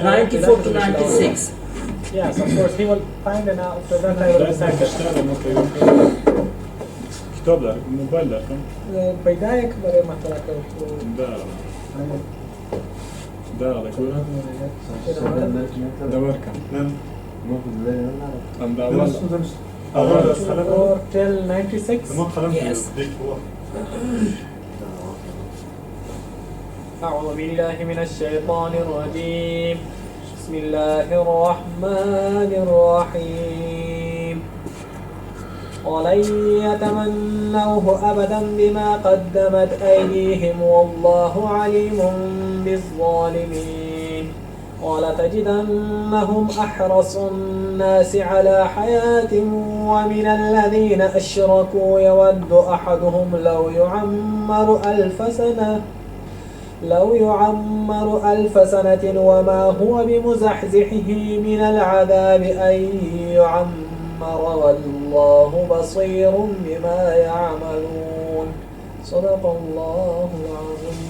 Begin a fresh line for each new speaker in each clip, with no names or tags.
94 to 96.
Yes, of course, he will find and after that I will decide.
كتاب ده موبايل ده كم؟
بداية برای مطلع
ده على كورة ده وركم نعم عند أول
till 96.
Yes.
أعوذ بالله من الشيطان الرجيم. بسم الله الرحمن الرحيم. ولن يتمنوه أبدا بما قدمت أيديهم والله عليم بالظالمين. ولتجدنهم أحرص الناس على حياة ومن الذين أشركوا يود أحدهم لو يعمر ألف سنة وما هو بمزحزحه من العذاب أن يعمر والله بصير بما يعملون. صدق الله العظيم.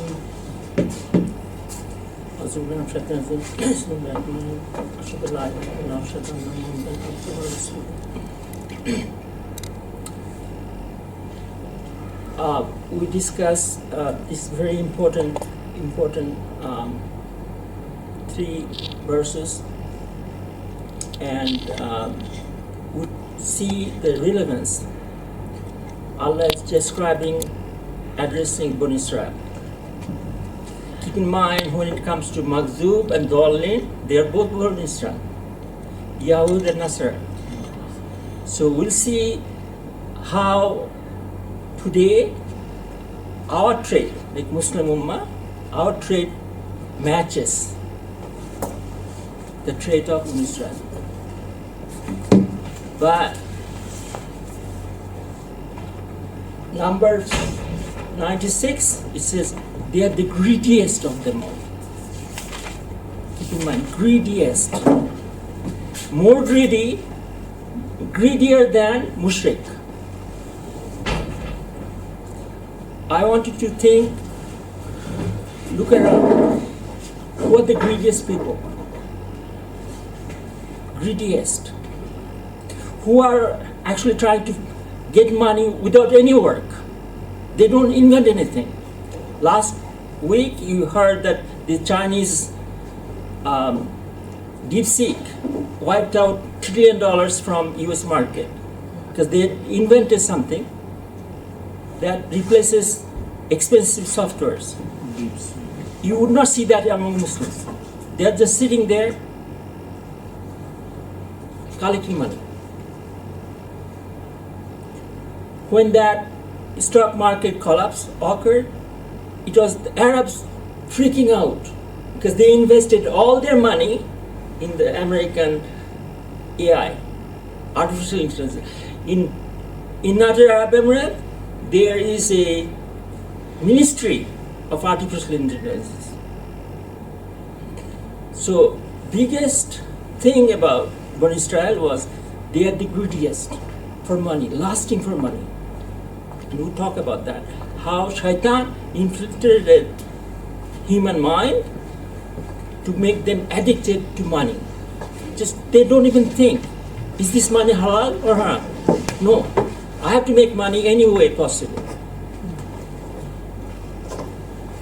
We discussed this very important three verses, and we see the relevance. Allah is describing, addressing Bani Israel. Keep in mind, when it comes to Maghzub and Dallin, they are both Bani Israel, Yahud and Nasr. So we'll see how today our trade, like Muslim Ummah, our trade matches the trade of Israel. But number 96, it says they are the greediest of them all. Keep in mind, greediest. More greedier than mushrik. I want you to think, look around. Who are the greediest people? Greediest. Who are actually trying to get money without any work. They don't invent anything. Last week you heard that the Chinese DeepSeek wiped out $1 trillion from US market because they invented something that replaces expensive softwares. You would not see that among Muslims. They are just sitting there collecting money. When that stock market collapse occurred, it was the Arabs freaking out because they invested all their money in the American AI, artificial intelligence. In United Arab Emirates, there is a ministry of artificial intelligence. So biggest thing about Bani Israel was they are the greediest for money, lasting for money. And we'll talk about that. How Shaitan infiltrated human mind to make them addicted to money. Just they don't even think, is this money halal or haram? No, I have to make money any way possible.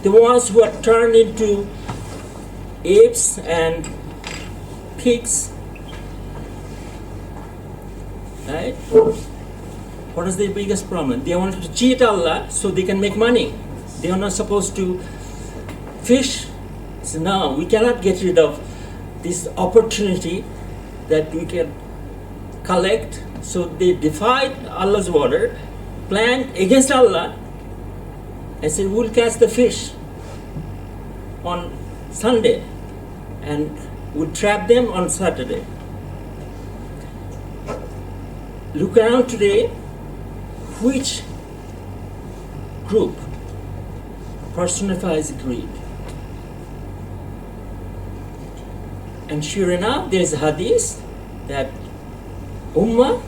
The ones who are turned into apes and pigs, right? What is the biggest problem? They want to cheat Allah so they can make money. They are not supposed to fish. So now we cannot get rid of this opportunity that we can collect. So they defied Allah's order, planned against Allah, and said, we'll catch the fish on Sunday and we'll trap them on Saturday. Look around today, which group personifies greed? And sure enough, there's a hadith that Ummah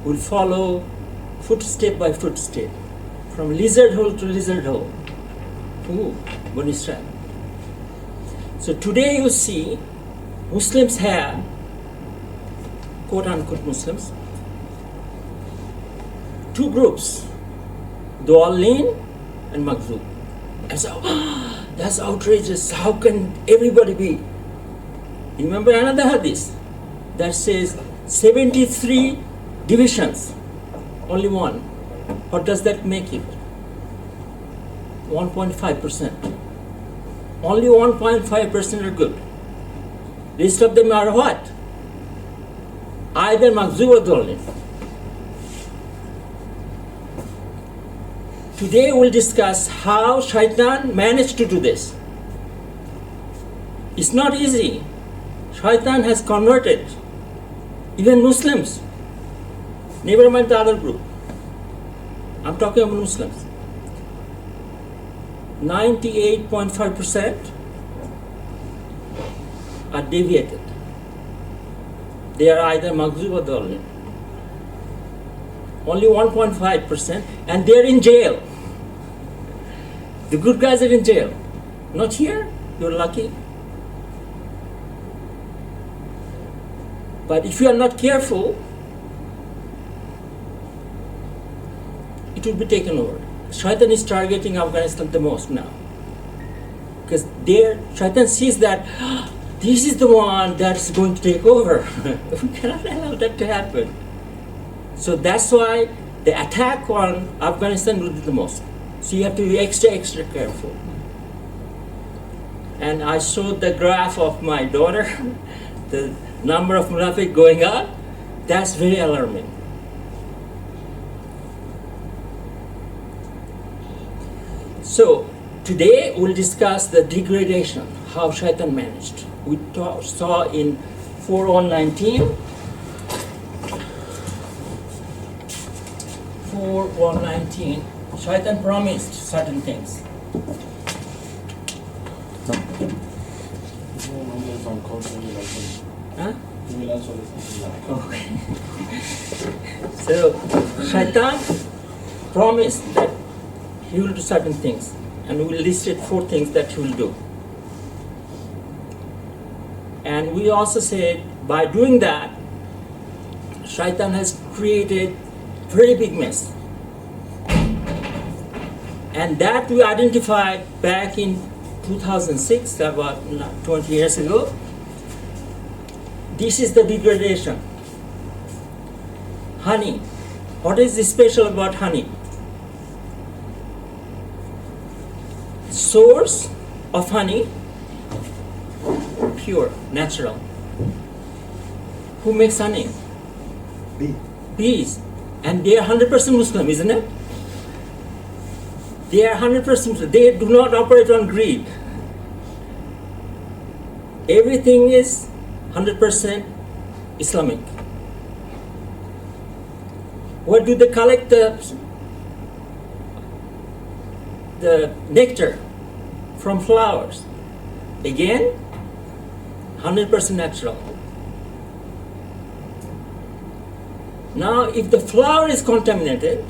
will follow footstep by footstep, from lizard hole to lizard hole. Bani Israel. So today you see Muslims have, quote unquote Muslims, two groups, Dallin and Maghdub. And so, that's outrageous. How can everybody be? Remember another hadith that says 73 divisions, only one. What does that make it? 1.5%. Only 1.5% are good. Rest of them are what? Either Maghdub or Dallin. Today we'll discuss how Shaitan managed to do this. It's not easy. Shaitan has converted even Muslims. Never mind the other group. I'm talking about Muslims. 98.5% are deviated. They are either Maghdub or Dallin. Only 1.5%, and they're in jail. The good guys are in jail. Not here, you're lucky. But if you are not careful, it will be taken over. Shaitan is targeting Afghanistan the most now. Because Shaitan sees that this is the one that's going to take over. We cannot allow that to happen. So that's why the attack on Afghanistan will be the most. So you have to be extra careful. And I showed the graph of my daughter, the number of munafiq going up. That's very alarming. So today we'll discuss the degradation, how Shaitan managed. We saw in 4.119. 4.119, Shaitan promised certain things. Huh? Okay. So Shaitan promised that he will do certain things, and we will listed 4 things that he will do. And we also said by doing that, Shaitan has created very big mess. And that we identified back in 2006, about 20 years ago. This is the degradation. Honey. What is special about honey? Source of honey, pure, natural. Who makes honey? Bees. And they are 100% Muslim, isn't it? They are 100% Muslim. They do not operate on greed. Everything is 100% Islamic. Where do they collect the nectar? From flowers. Again, 100% natural. Now, if the flower is contaminated,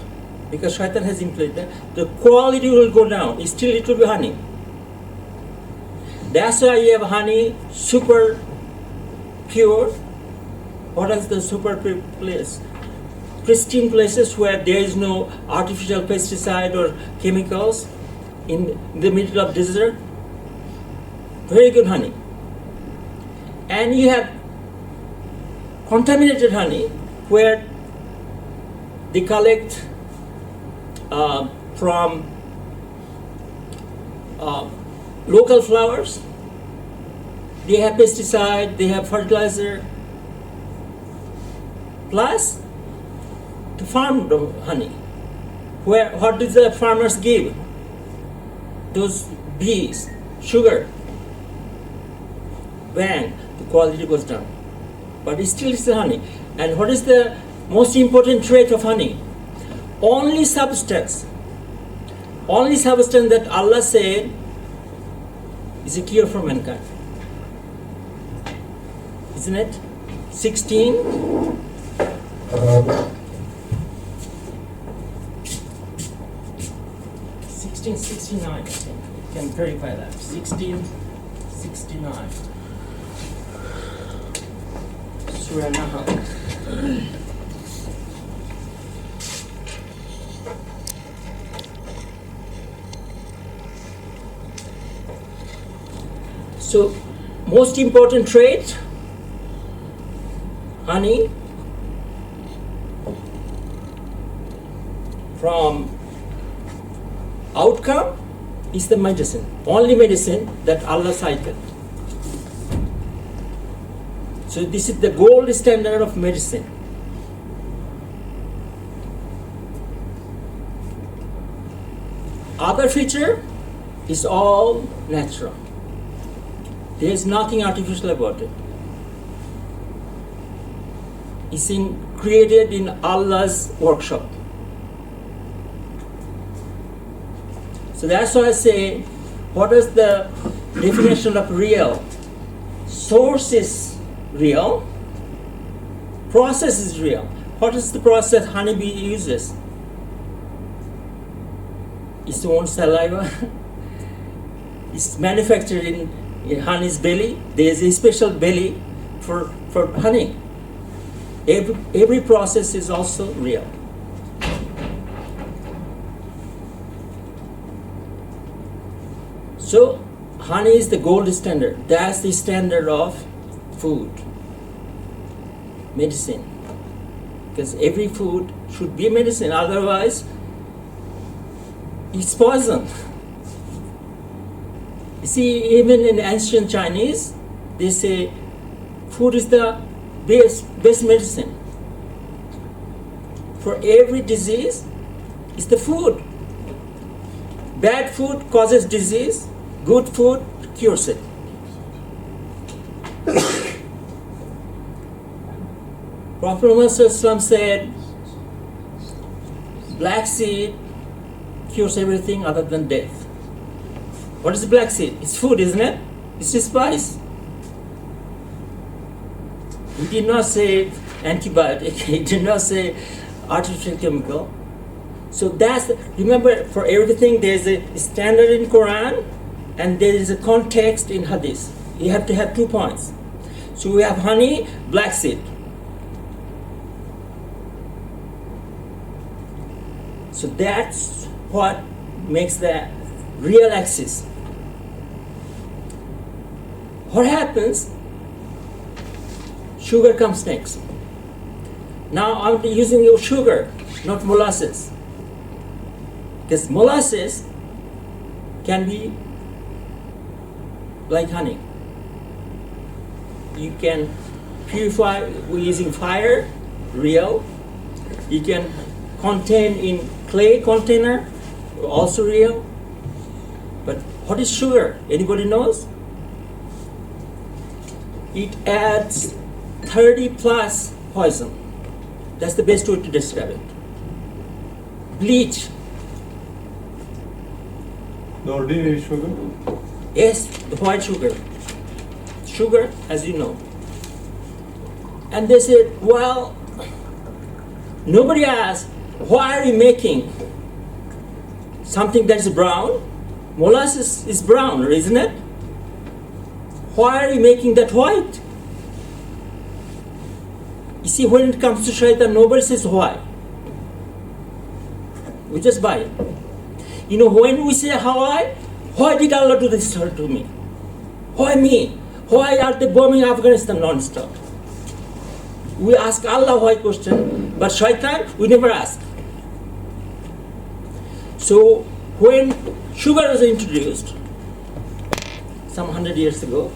because Shaitan has implanted, the quality will go down. Still, it will be honey. That's why you have honey, super pure. What is the super pure place? Pristine places where there is no artificial pesticide or chemicals in the middle of desert. Very good honey. And you have contaminated honey where they collect from local flowers. They have pesticide, they have fertilizer, plus to farm the honey. What do the farmers give? Those bees, sugar. Bang, the quality goes down. But it still is the honey. And what is the most important trait of honey? Only substance that Allah said is a cure for mankind. Isn't it? 1669, I think. You can verify that. 1669. 69. Surah Nahl. So, most important trait, honey, from outcome is the medicine, only medicine that Allah cited. So this is the gold standard of medicine. Other feature is all natural. There is nothing artificial about it. It's created in Allah's workshop. So that's why I say, what is the definition of real? Source is real, process is real. What is the process honeybee uses? Its own saliva. It's manufactured in honey's belly. There is a special belly for honey. Every process is also real. So, honey is the gold standard. That's the standard of food, medicine. Because every food should be medicine, otherwise, it's poison. You see, even in ancient Chinese, they say food is the best medicine. For every disease, it's the food. Bad food causes disease. Good food cures it. Prophet Muhammad said, black seed cures everything other than death. What is black seed? It's food, isn't it? It's a spice. He did not say antibiotic. He did not say artificial chemical. So remember, for everything there is a standard in Quran and there is a context in Hadith. You have to have 2 points. So we have honey, black seed. So that's what makes the real axis. What happens? Sugar comes next. Now I'm using your sugar, not molasses. Because molasses can be like honey. You can purify using fire, real. You can contain in clay container, also real. But what is sugar? Anybody knows? It adds 30 plus poison. That's the best way to describe it. Bleach.
The ordinary sugar?
Yes, the white sugar. Sugar, as you know. And they said, well, nobody asked, why are you making something that is brown? Molasses is brown, isn't it? Why are you making that white? You see, when it comes to shaitan, nobody says why. We just buy it. You know, when we say why did Allah do this to me? Why me? Why are they bombing Afghanistan non-stop? We ask Allah why question, but shaitan, we never ask. So, when sugar was introduced, some 100 years ago,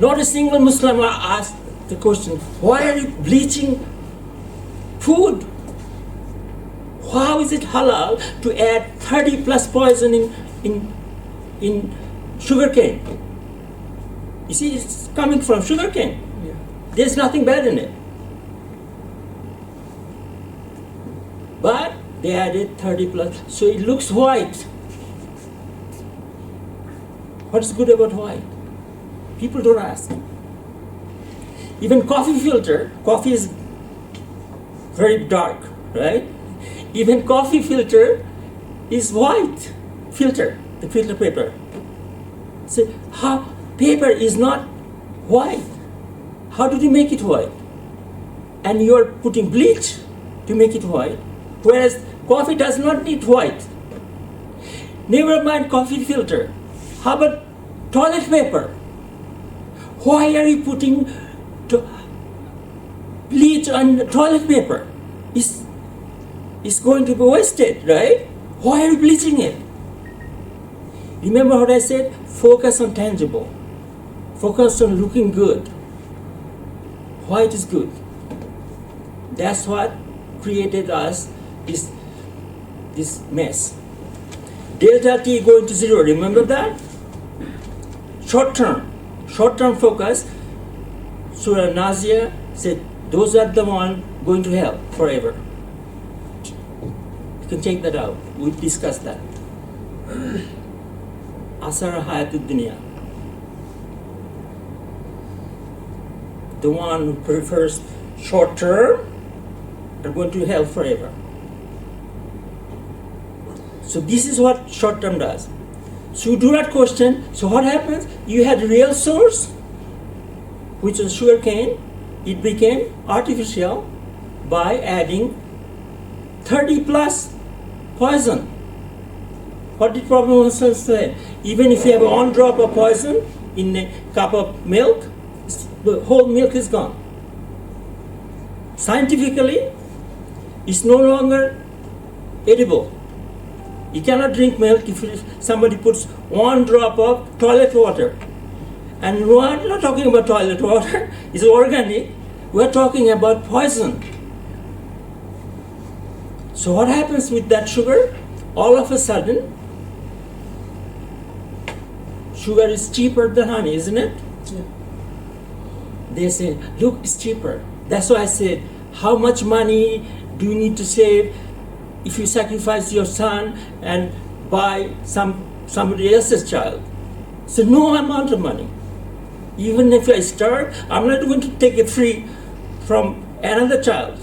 not a single Muslim asked the question, why are you bleaching food? How is it halal to add 30 plus poison in sugar cane? You see, it's coming from sugar cane.
Yeah.
There's nothing bad in it. But they added 30 plus, so it looks white. What's good about white? People don't ask. Even coffee filter, coffee is very dark, right? Even coffee filter is white filter, the filter paper. So how paper is not white? How did you make it white? And you are putting bleach to make it white, whereas coffee does not need white. Never mind coffee filter. How about toilet paper? Why are you putting bleach on toilet paper? It's going to be wasted, right? Why are you bleaching it? Remember what I said? Focus on tangible. Focus on looking good. White is good. That's what created us this mess. Delta T going to zero. Remember that? Short term focus. Surah Nazia said, those are the one going to hell forever. You can take that out. We discussed that. Asara Hayatud Dunya. The one who prefers short term are going to hell forever. So this is what short term does. So you do not question. So what happens? You had real source, which was sugar cane. It became artificial by adding 30 plus poison. What did Problem say? Even if you have 1 drop of poison in a cup of milk, the whole milk is gone. Scientifically, it's no longer edible. You cannot drink milk if somebody puts 1 drop of toilet water. And we are not talking about toilet water, it's organic. We are talking about poison. So what happens with that sugar? All of a sudden, sugar is cheaper than honey, isn't it?
Yeah.
They say, look, it's cheaper. That's why I said, how much money do you need to save if you sacrifice your son and buy somebody else's child? So no amount of money. Even if I starve, I'm not going to take it free from another child.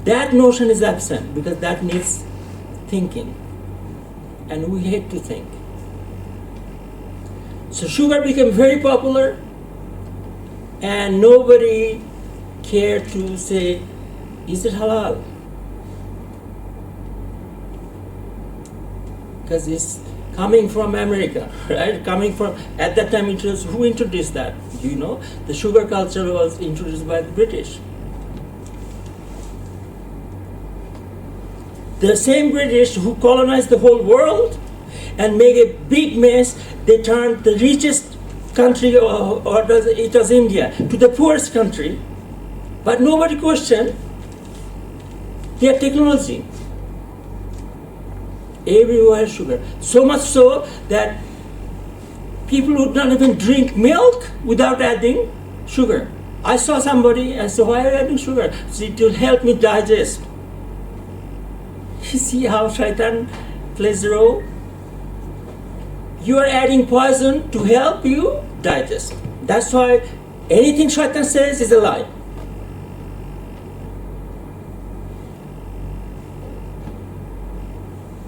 That notion is absent because that needs thinking. And we hate to think. So sugar became very popular and nobody cared to say, is it halal? Because it's coming from America, right? Coming from, at that time, it was, who introduced that? You know, the sugar culture was introduced by the British. The same British who colonized the whole world and made a big mess, they turned the richest country, it was India, to the poorest country. But nobody questioned their technology. Everywhere sugar. So much so that people would not even drink milk without adding sugar. I saw somebody and said, why are you adding sugar? So it will help me digest. You see how Shaitan plays the role? You are adding poison to help you digest. That's why anything Shaitan says is a lie.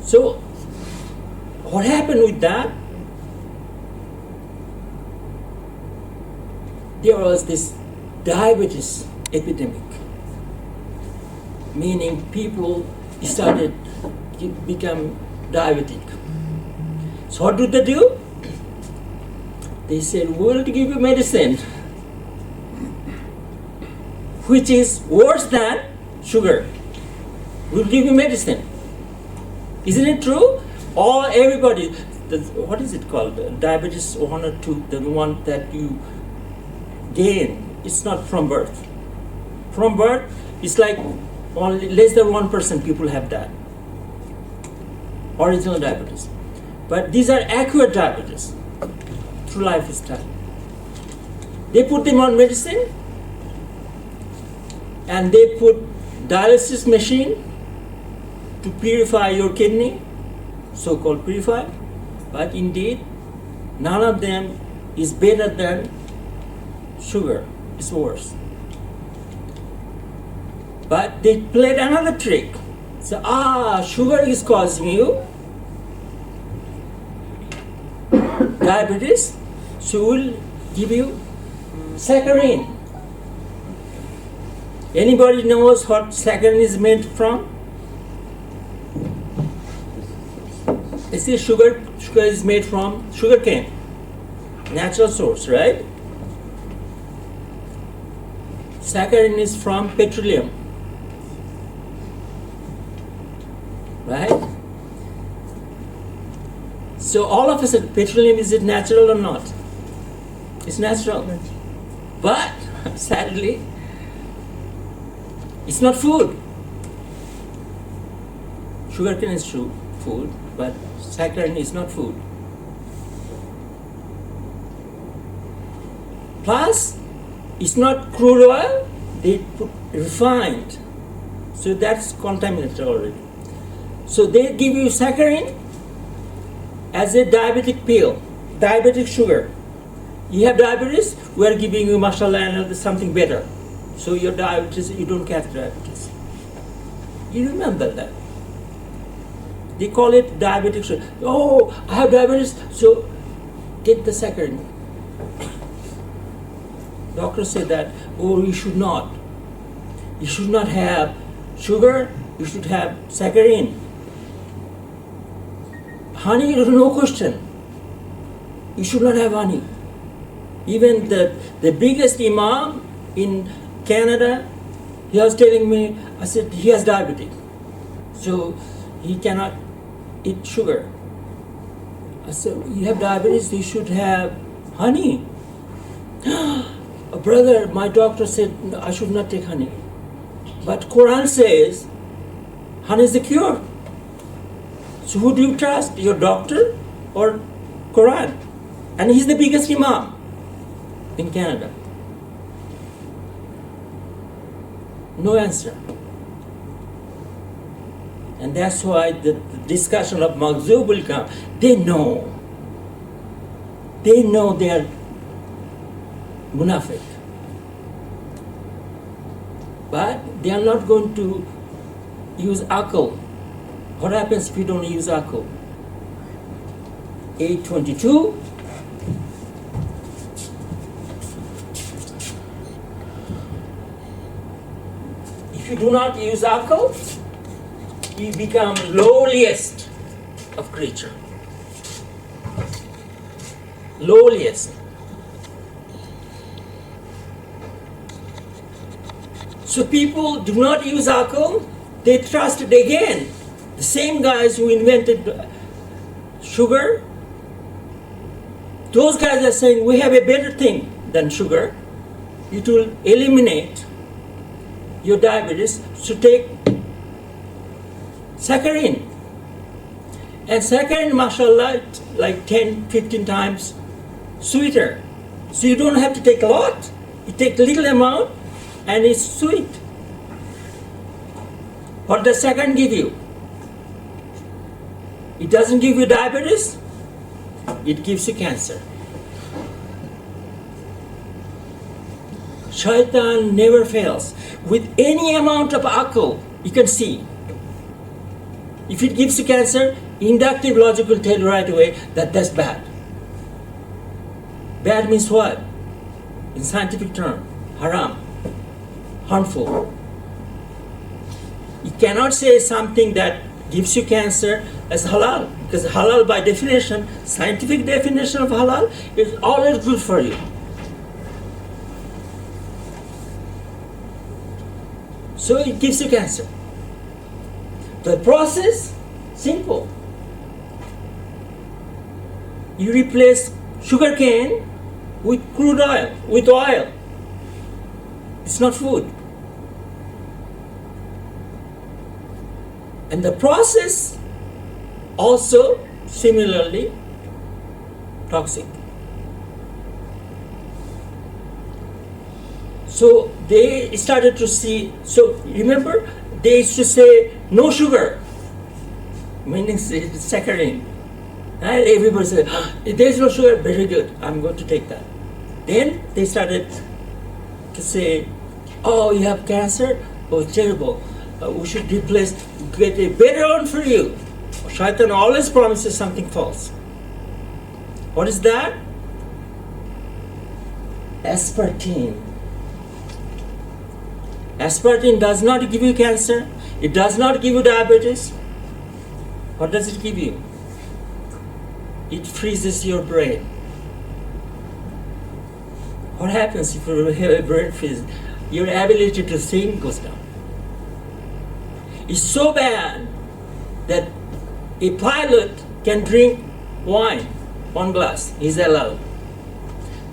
So, what happened with that? There was this diabetes epidemic, meaning people started to become diabetic. So what did they do? They said, we will give you medicine, which is worse than sugar. We'll give you medicine. Isn't it true? Everybody, what is it called? Diabetes 1 or 2, the one that you gain. It's not from birth. From birth, it's like only less than 1% people have that. Original diabetes. But these are acquired diabetes through lifestyle. They put them on medicine and they put dialysis machine to purify your kidney, so-called purify, but indeed none of them is better than sugar. It's worse. But they played another trick. So, sugar is causing you diabetes, so we'll give you saccharine. Anybody knows what saccharine is made from? This is sugar. Sugar is made from sugar cane, natural source, right? Saccharine is from petroleum, right? So all of us, petroleum, is it natural or not? It's natural, but sadly, it's not food. Sugarcane is food, but saccharine is not food. Plus, it's not crude oil, they put refined. So that's contaminated already. So they give you saccharine as a diabetic pill, diabetic sugar. You have diabetes, we are giving you mashallah and something better. So your diabetes, you don't catch diabetes. You remember that. They call it diabetic sugar. Oh, I have diabetes, so get the saccharine. Doctor said that, oh, you should not. You should not have sugar, you should have saccharine. Honey, no question. You should not have honey. Even the biggest imam in Canada, he was telling me, I said, he has diabetes. So he cannot eat sugar. I said, you have diabetes, you should have honey. Brother, my doctor said I should not take honey. But Quran says honey is the cure. So who do you trust, your doctor or Quran? And he's the biggest imam in Canada. No answer. And that's why the discussion of Maghzub will come. They know they are munafiq. But they are not going to use akal. What happens if you don't use akal? 8:22. If you do not use akal, you become lowliest of creature. Lowliest. So people do not use akal, they trust it again. The same guys who invented sugar, those guys are saying we have a better thing than sugar. It will eliminate your diabetes, so take saccharine. And saccharine, mashallah, like 10, 15 times sweeter. So you don't have to take a lot. You take a little amount and it's sweet. What does saccharine give you? It doesn't give you diabetes, it gives you cancer. Shaitan never fails. With any amount of akal, you can see. If it gives you cancer, inductive logic will tell you right away that that's bad. Bad means what? In scientific term, haram, harmful. You cannot say something that gives you cancer as halal, because halal by definition, scientific definition of halal, is always good for you. So it gives you cancer. The process, simple. You replace sugar cane with crude oil, with oil. It's not food. And the process also similarly toxic. So they started to see, so remember, they used to say no sugar, meaning saccharine. And everybody said, there's no sugar, very good, I'm going to take that. Then they started to say, oh, you have cancer? Oh, terrible. We should replace, get a better one for you. Shaitan always promises something false. What is that? Aspartame. Aspartame does not give you cancer. It does not give you diabetes. What does it give you? It freezes your brain. What happens if you have a brain freeze? Your ability to think goes down. It's so bad that a pilot can drink wine, 1 glass, he's allowed.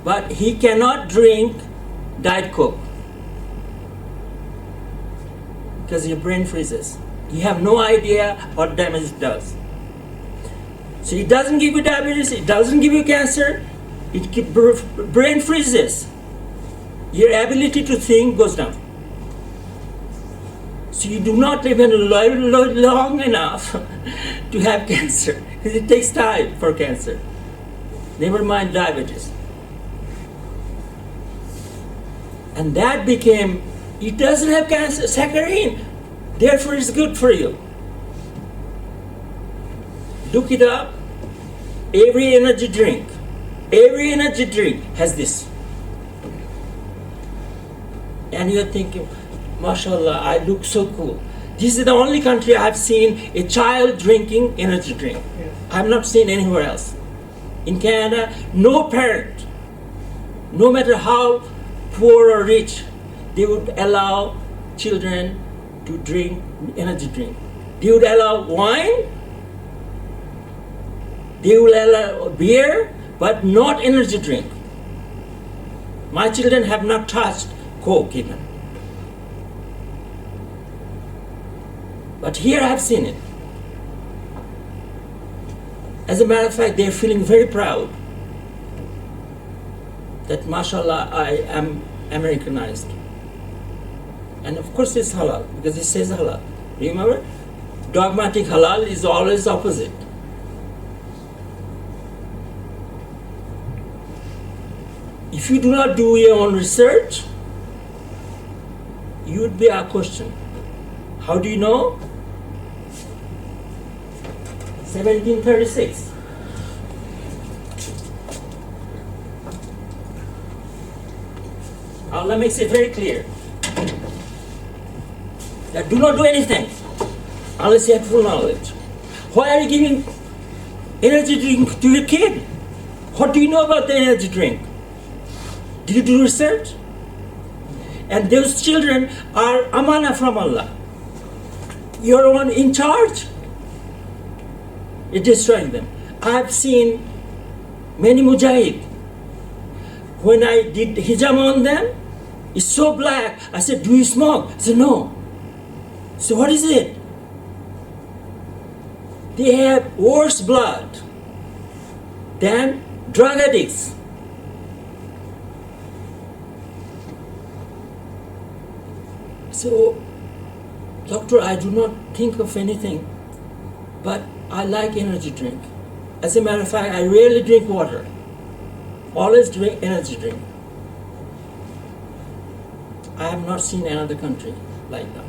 But he cannot drink Diet Coke because your brain freezes. You have no idea what damage it does. So it doesn't give you diabetes, it doesn't give you cancer, brain freezes. Your ability to think goes down. So you do not live long enough to have cancer, because it takes time for cancer. Never mind diabetes. And that became, it doesn't have cancer, saccharine, therefore it's good for you. Look it up. Every energy drink has this. And you're thinking, mashallah, I look so cool. This is the only country I've seen a child drinking energy drink.
Yes.
I've not seen anywhere else. In Canada, no parent, no matter how poor or rich, they would allow children to drink energy drink. They would allow wine, they will allow beer, but not energy drink. My children have not touched Coke even. But here I have seen it. As a matter of fact, they are feeling very proud that, mashallah, I am Americanized. And of course it's halal, because it says halal. Remember? Dogmatic halal is always opposite. If you do not do your own research, you would be asked a question. How do you know? 1736. Allah makes it very clear that do not do anything unless you have full knowledge. Why are you giving energy drink to your kid? What do you know about the energy drink? Did you do research? And those children are amana from Allah. You're one in charge. You're destroying them. I've seen many mujahid. When I did hijab on them, it's so black. I said, do you smoke? I said, no. So what is it? They have worse blood than drug addicts. So, doctor, I do not think of anything, but I like energy drink. As a matter of fact, I rarely drink water. Always drink energy drink. I have not seen another country like that.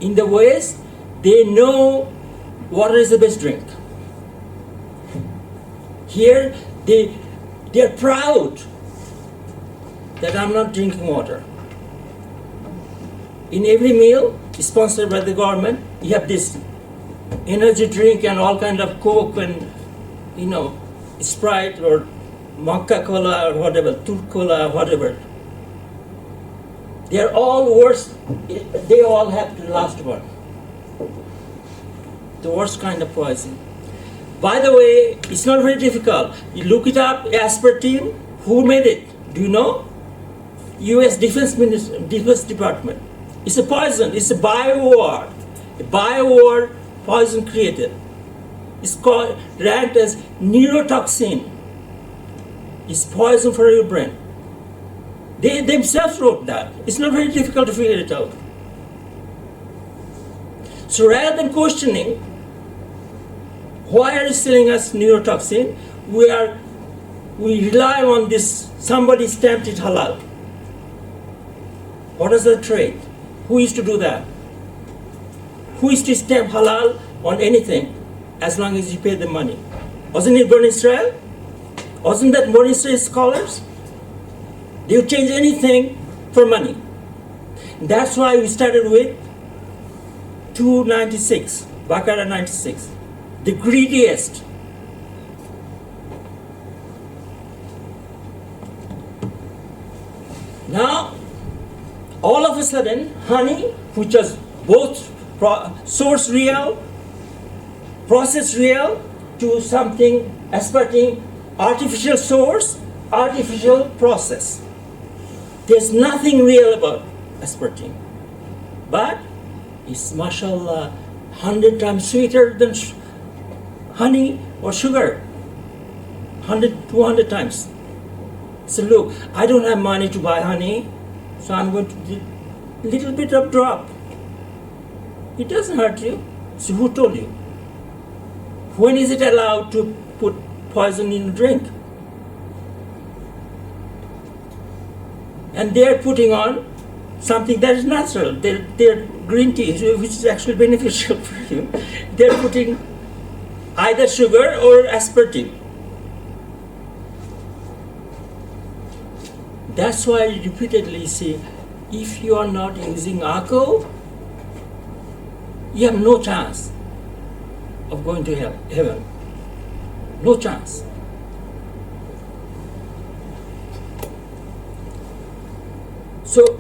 In the West, they know water is the best drink. Here, they're proud that I'm not drinking water. In every meal sponsored by the government, you have this energy drink and all kind of Coke and Sprite or Maca Cola or whatever, Turk Cola or whatever. They're all worse. They all have the last one. The worst kind of poison. By the way, it's not very difficult. You look it up, aspartame. Who made it? Do you know? U.S. Defense Department. It's a poison. It's a biowar. A biowar poison created. It's ranked as neurotoxin. It's poison for your brain. They themselves wrote that. It's not very difficult to figure it out. So rather than questioning, why are you selling us neurotoxin? We rely on this, somebody stamped it halal. What is the trade? Who used to do that? Who used to stamp halal on anything? as long as you pay the money. Wasn't it Bani Israel? Wasn't that Bani Israel scholars? They would change anything for money. That's why we started with 296, Baqarah 96, the greediest. Now, all of a sudden, honey, which was both source real, process real, to something aspartame, artificial source, artificial process. There's nothing real about aspartame, but it's mashallah 100 times sweeter than honey or sugar. 100, 200 times. So look, I don't have money to buy honey, so I'm going to do a little bit of drop. It doesn't hurt you. So who told you? When is it allowed to put poison in a drink? And they're putting on something that is natural. Their green tea, which is actually beneficial for you, they're putting either sugar or aspartame. That's why I repeatedly say, if you are not using alcohol, you have no chance of going to heaven. No chance. So,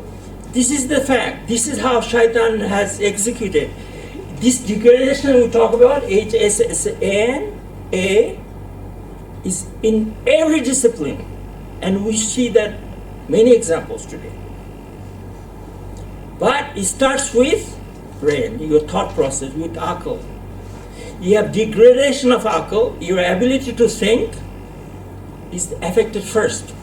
this is the fact. This is how Shaitan has executed. This degradation we talk about, HSSA, is in every discipline. And we see that many examples today. But it starts with brain, your thought process, with alcohol. You have degradation of alcohol, your ability to think is affected first.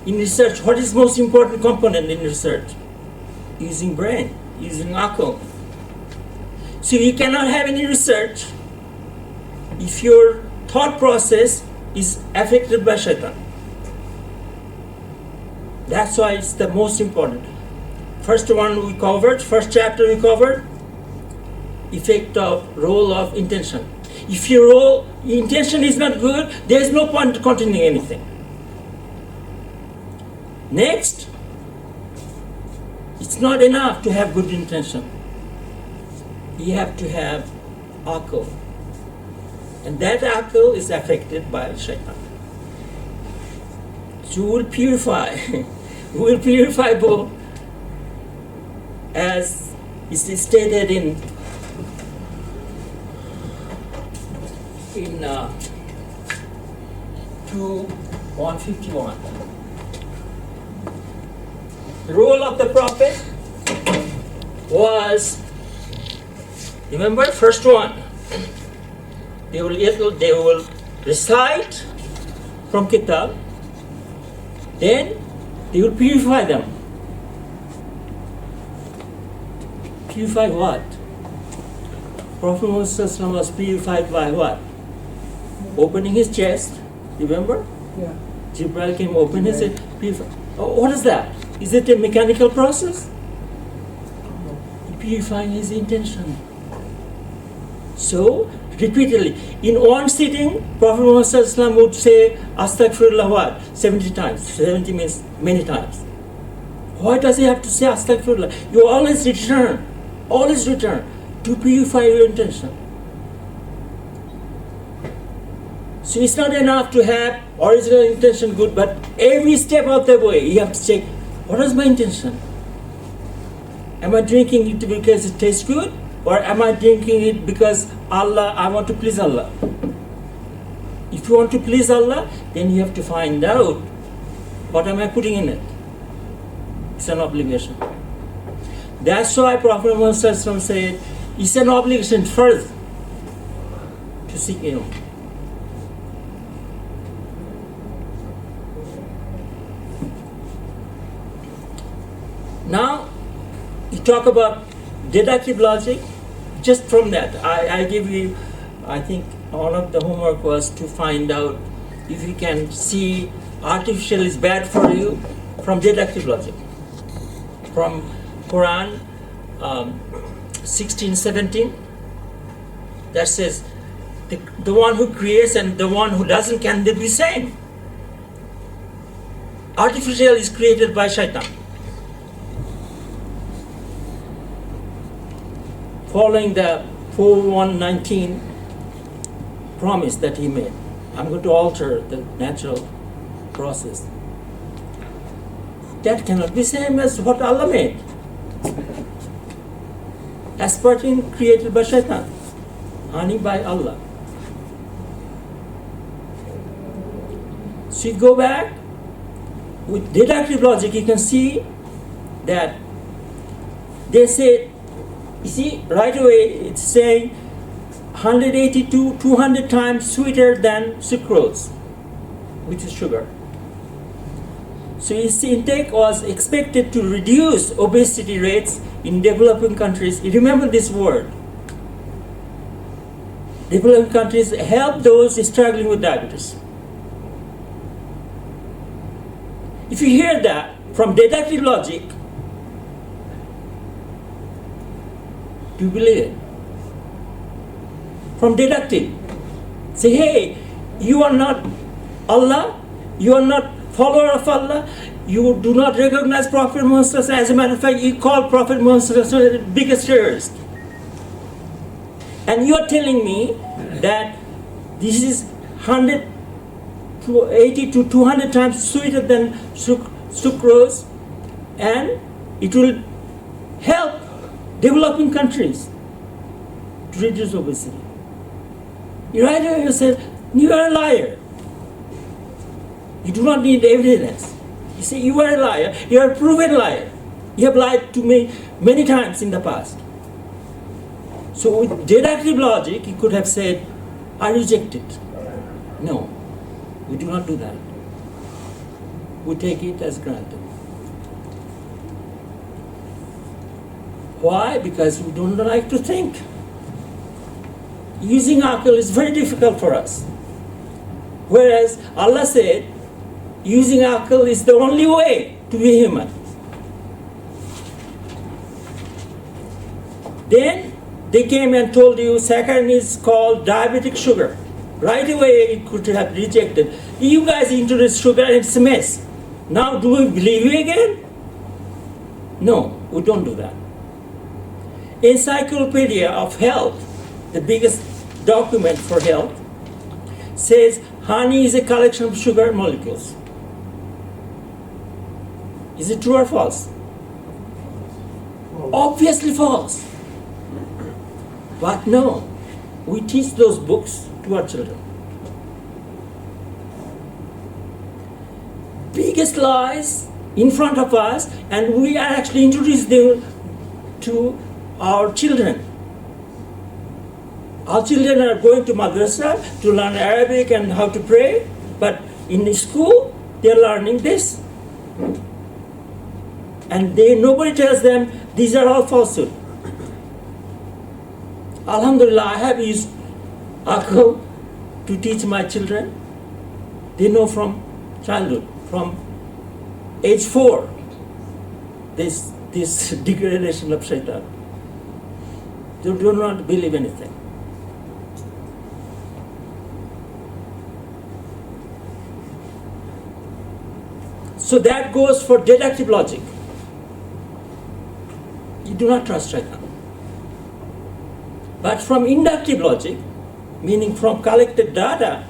In research, what is most important component in research? Using brain, using alcohol. So you cannot have any research if your thought process is affected by Shaitan. That's why it's the most important. First one we covered, first chapter we covered, effect of role of intention. If your intention is not good, there is no point continuing anything. Next, it's not enough to have good intention. You have to have akal. And that akal is affected by Shaitan. So we will purify. We will purify both, as is stated in 151. The role of the prophet was, remember, first one, they will recite from Kitab, then they will purify them. Purify what? Prophet Muhammad was purified by what? Opening his chest, remember?
Yeah.
Jibril came, open his chest, purify. Oh, what is that? Is it a mechanical process? Purifying his intention. So, repeatedly, in one sitting, Prophet Muhammad would say, Astaghfirullah what? 70 times. 70 means many times. Why does he have to say Astaghfirullah? You always return to purify your intention. So it's not enough to have original intention good, but every step of the way, you have to check, what is my intention? Am I drinking it because it tastes good? Or am I drinking it because I want to please Allah? If you want to please Allah, then you have to find out, what am I putting in it? It's an obligation. That's why Prophet Muhammad said, it's an obligation first to seek ilm. Now, you talk about deductive logic. Just from that, I give you, I think one of the homework was to find out if you can see artificial is bad for you from deductive logic. From Quran 16:17, that says the one who creates and the one who doesn't, can they be same? Artificial is created by shaitan. Following the 4119 promise that he made, I'm going to alter the natural process. That cannot be same as what Allah made. Aspartame created by shaitan, honey by Allah. So you go back, with deductive logic you can see that they say, you see, right away it's saying 180 to 200 times sweeter than sucrose, which is sugar. So its intake was expected to reduce obesity rates in developing countries. You remember this word. Developing countries help those struggling with diabetes. If you hear that from deductive logic, do you believe it? From deductive, say, hey, you are not Allah, you are not follower of Allah, you do not recognize Prophet Muhammad. As a matter of fact, you call Prophet Muhammad the biggest terrorist. And you are telling me that this is 180 to 200 times sweeter than sucrose, and it will help developing countries to reduce obesity. Right away you said, you are a liar. You do not need evidence. You say, you are a liar. You are a proven liar. You have lied to me many times in the past. So with deductive logic, you could have said, I reject it. No, we do not do that. We take it as granted. Why? Because we don't like to think. Using aql is very difficult for us. Whereas Allah said, using aql is the only way to be human. Then they came and told you saccharine is called diabetic sugar. Right away you could have rejected. You guys introduced sugar and it's a mess. Now do we believe you again? No, we don't do that. Encyclopedia of Health, the biggest document for health, says honey is a collection of sugar molecules. Is it true or false? Obviously false. But no, we teach those books to our children. Biggest lies in front of us, and we are actually introducing them to our children. Our children are going to madrasa to learn Arabic and how to pray, but in school they are learning this. And nobody tells them these are all falsehood. Alhamdulillah, I have used aql to teach my children. They know from childhood, from age 4, this degradation of shaitan. They do not believe anything. So that goes for deductive logic. You do not trust shaitan. But from inductive logic, meaning from collected data,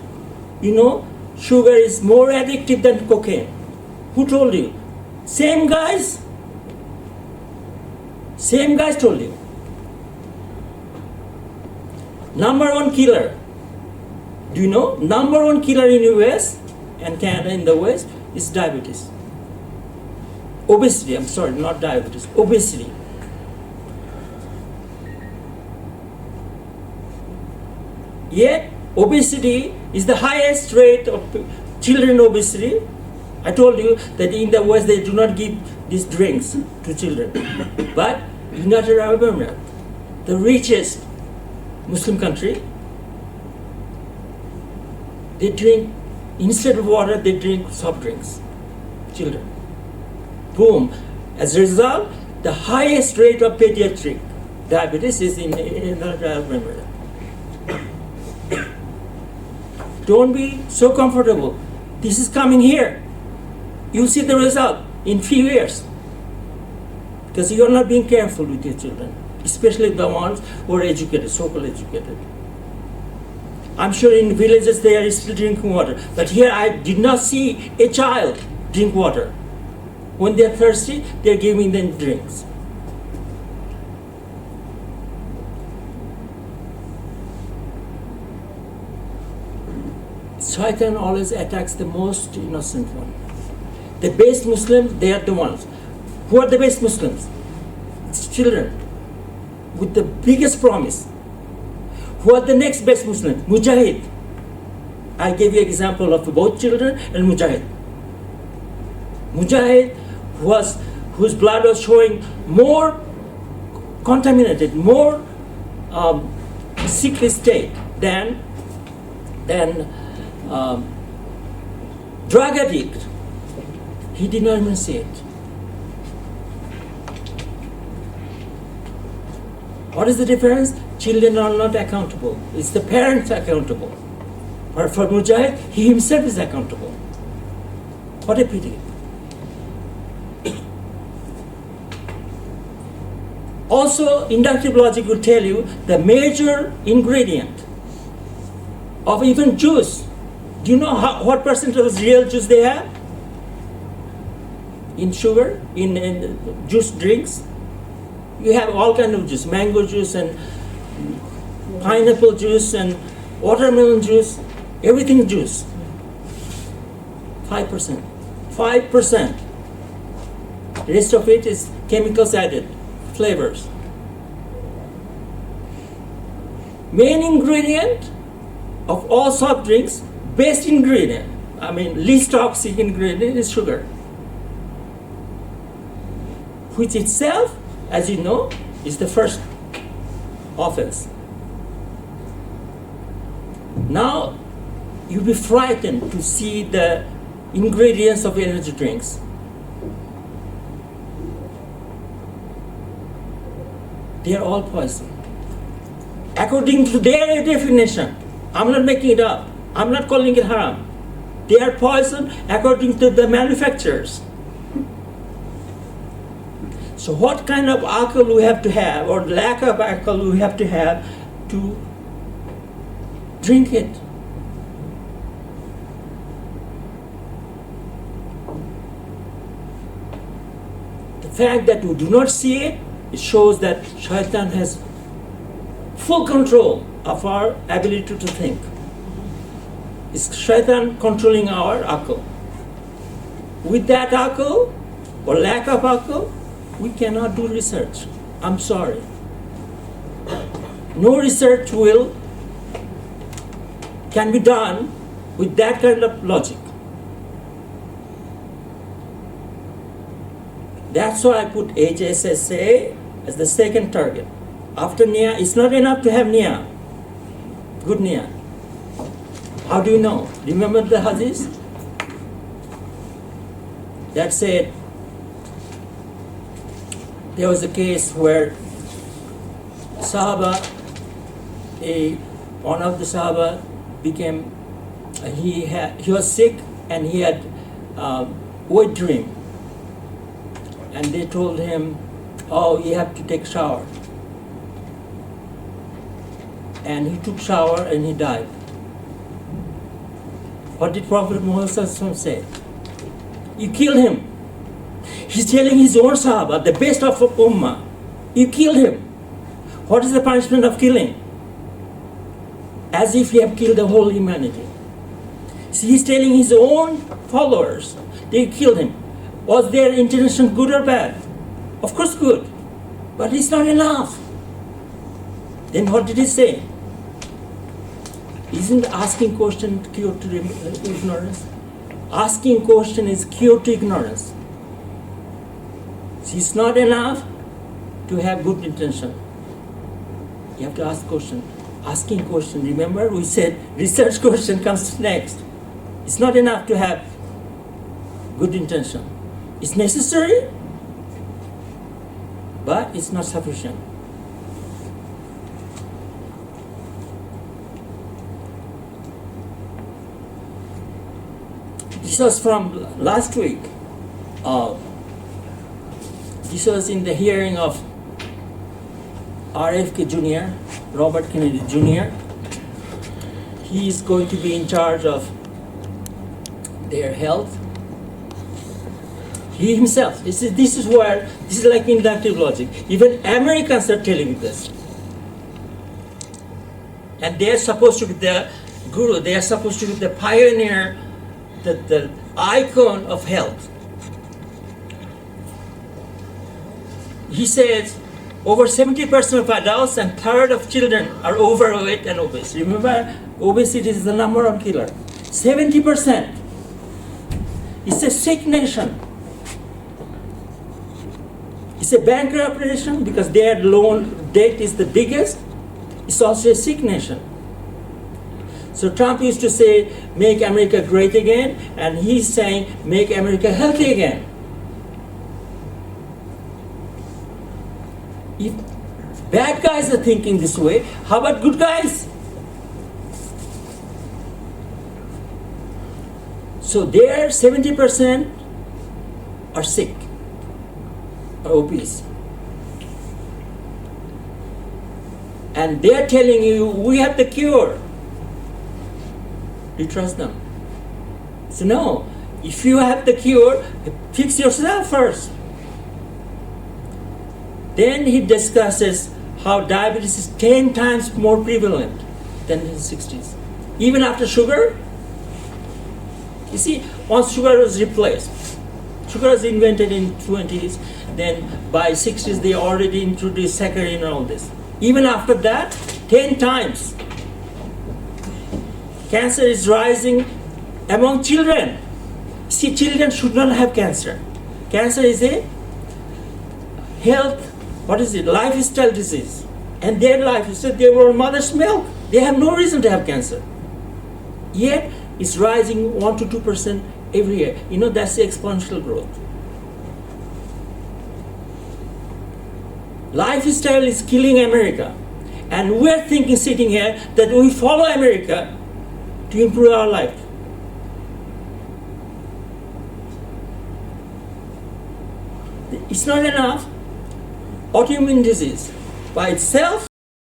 you know, sugar is more addictive than cocaine. Who told you? Same guys. Same guys told you. Number one killer. Do you know? Number one killer in US and Canada in the West is diabetes. Obesity, I'm sorry, not diabetes. Obesity. Yet, obesity is the highest rate of children obesity. I told you that in the West they do not give these drinks to children. But United Arab Emirates, the richest Muslim country, they drink, instead of water, they drink soft drinks. Children. Boom. As a result, the highest rate of pediatric diabetes is in United Arab Emirates. Don't be so comfortable. This is coming here. You'll see the result in few years. Because you're not being careful with your children, especially the ones who are educated, so-called educated. I'm sure in villages they are still drinking water. But here I did not see a child drink water. When they're thirsty, they're giving them drinks. Shaitan always attacks the most innocent one. The best Muslims, they are the ones. Who are the best Muslims? It's children with the biggest promise. Who are the next best Muslims? Mujahid. I gave you an example of both children and Mujahid. Mujahid whose blood was showing more contaminated, more sickly state than drug addict. He did not even say it. What is the difference? Children are not accountable. It's the parents accountable. But for Mujahid, he himself is accountable. What a pity. Also, inductive logic will tell you the major ingredient of even juice. Do you know what percentage of real juice they have? In sugar, in juice drinks? You have all kind of juice, mango juice and pineapple juice and watermelon juice, everything juice. 5%. 5%. The rest of it is chemicals added, flavors. Main ingredient of all soft drinks, best ingredient, least toxic ingredient is sugar, which itself, as you know, is the first offense. Now, you'll be frightened to see the ingredients of energy drinks. They are all poison. According to their definition, I'm not making it up. I'm not calling it haram. They are poison according to the manufacturers. So what kind of alcohol we have to have, or lack of alcohol we have to drink it? The fact that we do not see it, it shows that Shaitan has full control of our ability to think. It's Shaitan controlling our akal. With that akal, or lack of akal, we cannot do research. I'm sorry. No research can be done with that kind of logic. That's why I put HSSA as the second target. After Nia, it's not enough to have Nia. Good Nia. How do you know? Remember the hadith? That said, there was a case where one of the Sahaba became, he was sick and he had wet dream. And they told him, oh, you have to take shower. And he took shower and he died. What did Prophet Muhammad say? You kill him. He's telling his own Sahaba, the best of Ummah, you killed him. What is the punishment of killing? As if he have killed the whole humanity. See, he's telling his own followers, they killed him. Was their intention good or bad? Of course good, but it's not enough. Then what did he say? Isn't asking question cure to ignorance? Asking question is cure to ignorance. See, it's not enough to have good intention. You have to ask question. Asking question, remember we said research question comes next. It's not enough to have good intention. It's necessary, but it's not sufficient. This was from last week. This was in the hearing of RFK Jr., Robert Kennedy Jr. He is going to be in charge of their health. He himself, this is like inductive logic. Even Americans are telling me this. And they are supposed to be the guru, they are supposed to be the pioneer, the icon of health. He says over 70% of adults and third of children are overweight and obese. Remember, obesity is the number one killer. 70%. It's a sick nation. It's a bankrupt nation because their loan debt is the biggest. It's also a sick nation. So Trump used to say, make America great again, and he's saying, make America healthy again. If bad guys are thinking this way, how about good guys? So there 70% are sick, are obese. And they're telling you, we have the cure. Do you trust them? So no, if you have the cure, fix yourself first. Then he discusses how diabetes is 10 times more prevalent than in the 60s. Even after sugar, you see, once sugar was replaced, sugar was invented in 20s, then by 60s they already introduced saccharine and all this. Even after that, 10 times. Cancer is rising among children. See, children should not have cancer. Cancer is a lifestyle disease. And their lifestyle, they were mother's milk. They have no reason to have cancer. Yet, it's rising 1 to 2% every year. You know, that's the exponential growth. Lifestyle is killing America. And we're thinking, sitting here, that we follow America to improve our life. It's not enough. Autoimmune disease by itself